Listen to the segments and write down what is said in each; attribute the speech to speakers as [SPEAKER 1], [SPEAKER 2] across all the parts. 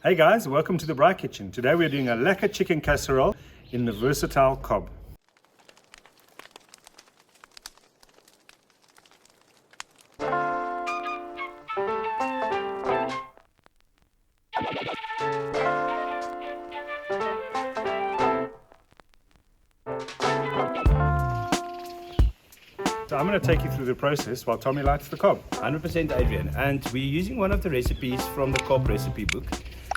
[SPEAKER 1] Hey guys, welcome to the Braai Kitchen. Today we're doing a lekker chicken casserole in the versatile Cobb. So I'm going to take you through the process while Tommy lights the Cobb.
[SPEAKER 2] 100% Adrian, and we're using one of the recipes from the Cobb recipe book.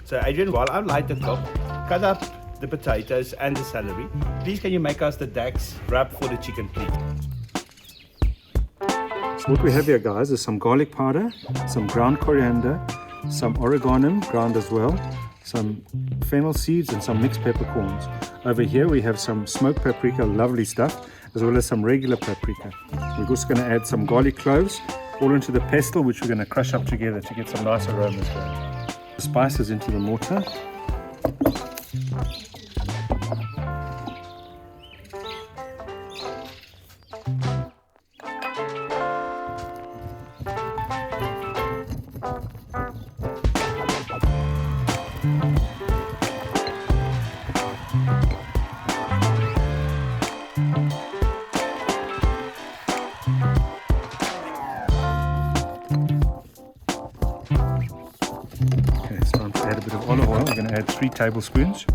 [SPEAKER 2] So Adrian, while I light the Cobb, cut up the potatoes and the celery. Please can you make us the dax wrap for the chicken, please?
[SPEAKER 1] So what we have here guys is some garlic powder, some ground coriander, some oregano ground as well, some fennel seeds and some mixed peppercorns. Over here we have some smoked paprika, lovely stuff, as well as some regular paprika. We're also going to add some garlic cloves all into the pestle, which we're going to crush up together to get some nice aromas going. The spices into the mortar. Add a bit of olive oil. We're going to add 3 tablespoons.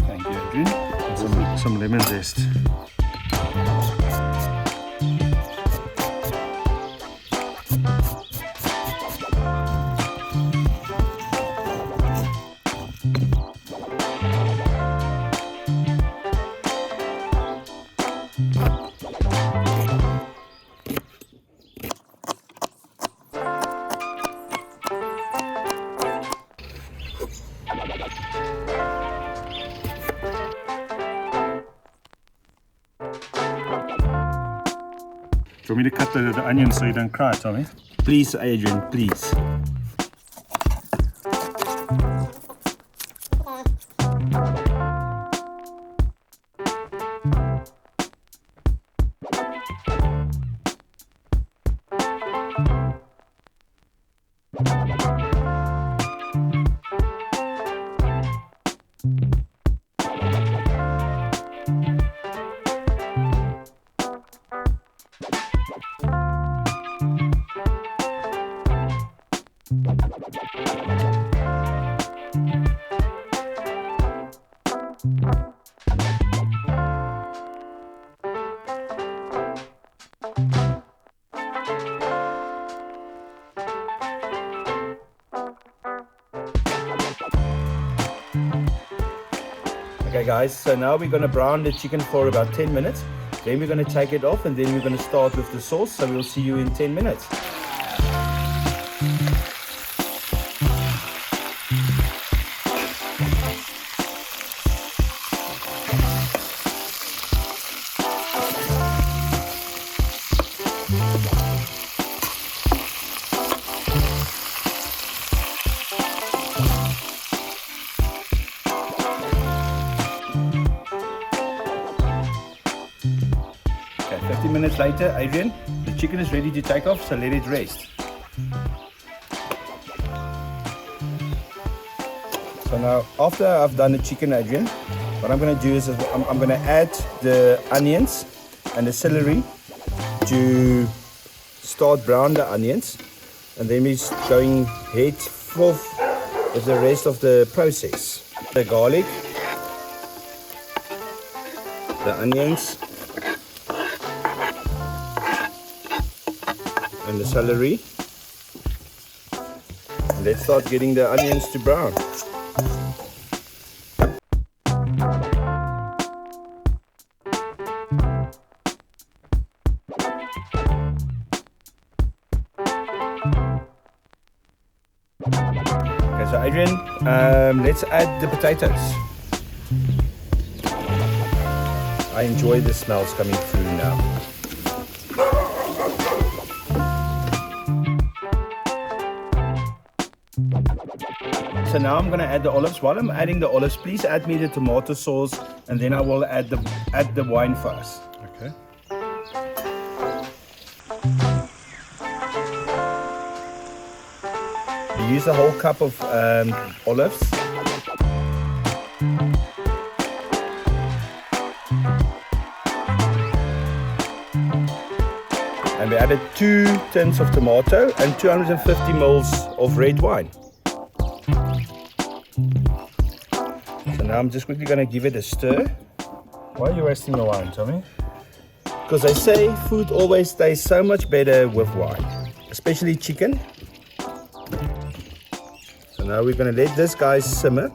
[SPEAKER 1] Thank you, Adrian. And some lemon zest. Do you want me to cut the onions so you don't cry, Tommy?
[SPEAKER 2] Please, Adrian, please. Okay guys, so now we're going to brown the chicken for about 10 minutes. Then we're going to take it off and then we're going to start with the sauce. So we'll see you in 10 minutes. Okay, 15 minutes later, Adrian, the chicken is ready to take off, so let it rest. So now, after I've done the chicken, Adrian, what I'm going to do is I'm going to add the onions and the celery to start brown the onions, and then we're going head forth with the rest of the process. The garlic, the onions, and the celery. Let's start getting the onions to brown. Okay, so Adrian, let's add the potatoes. I enjoy the smells coming through now. So so now I'm going to add the olives. While I'm adding the olives, please add me the tomato sauce, and then I will add the wine first.
[SPEAKER 1] Okay.
[SPEAKER 2] You use a whole cup of olives. And we added 2 tins of tomato and 250 mils of red wine. So now I'm just quickly going to give it a stir.
[SPEAKER 1] Why are you wasting the wine, Tommy?
[SPEAKER 2] Because they say food always tastes so much better with wine, especially chicken. So now we're going to let this guy simmer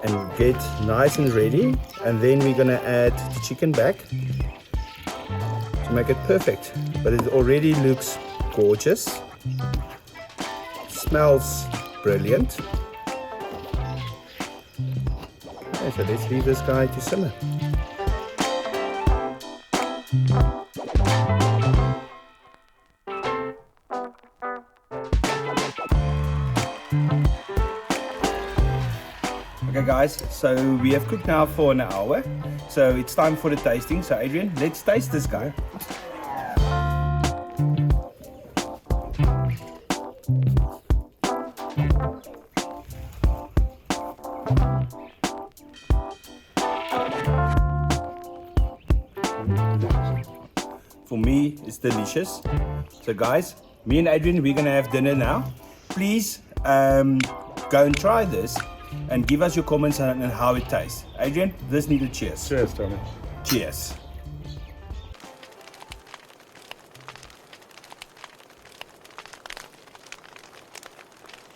[SPEAKER 2] and get nice and ready. And then we're going to add the chicken back to make it perfect. But it already looks gorgeous. Smells brilliant. Okay, so let's leave this guy to simmer. Okay guys, so we have cooked now for an hour. So it's time for the tasting. So Adrian, let's taste this guy. For me, it's delicious. So guys, me and Adrian, we're gonna have dinner now. Please go and try this and give us your comments on how it tastes. Adrian, this needed cheers.
[SPEAKER 1] Cheers, Tommy.
[SPEAKER 2] Cheers.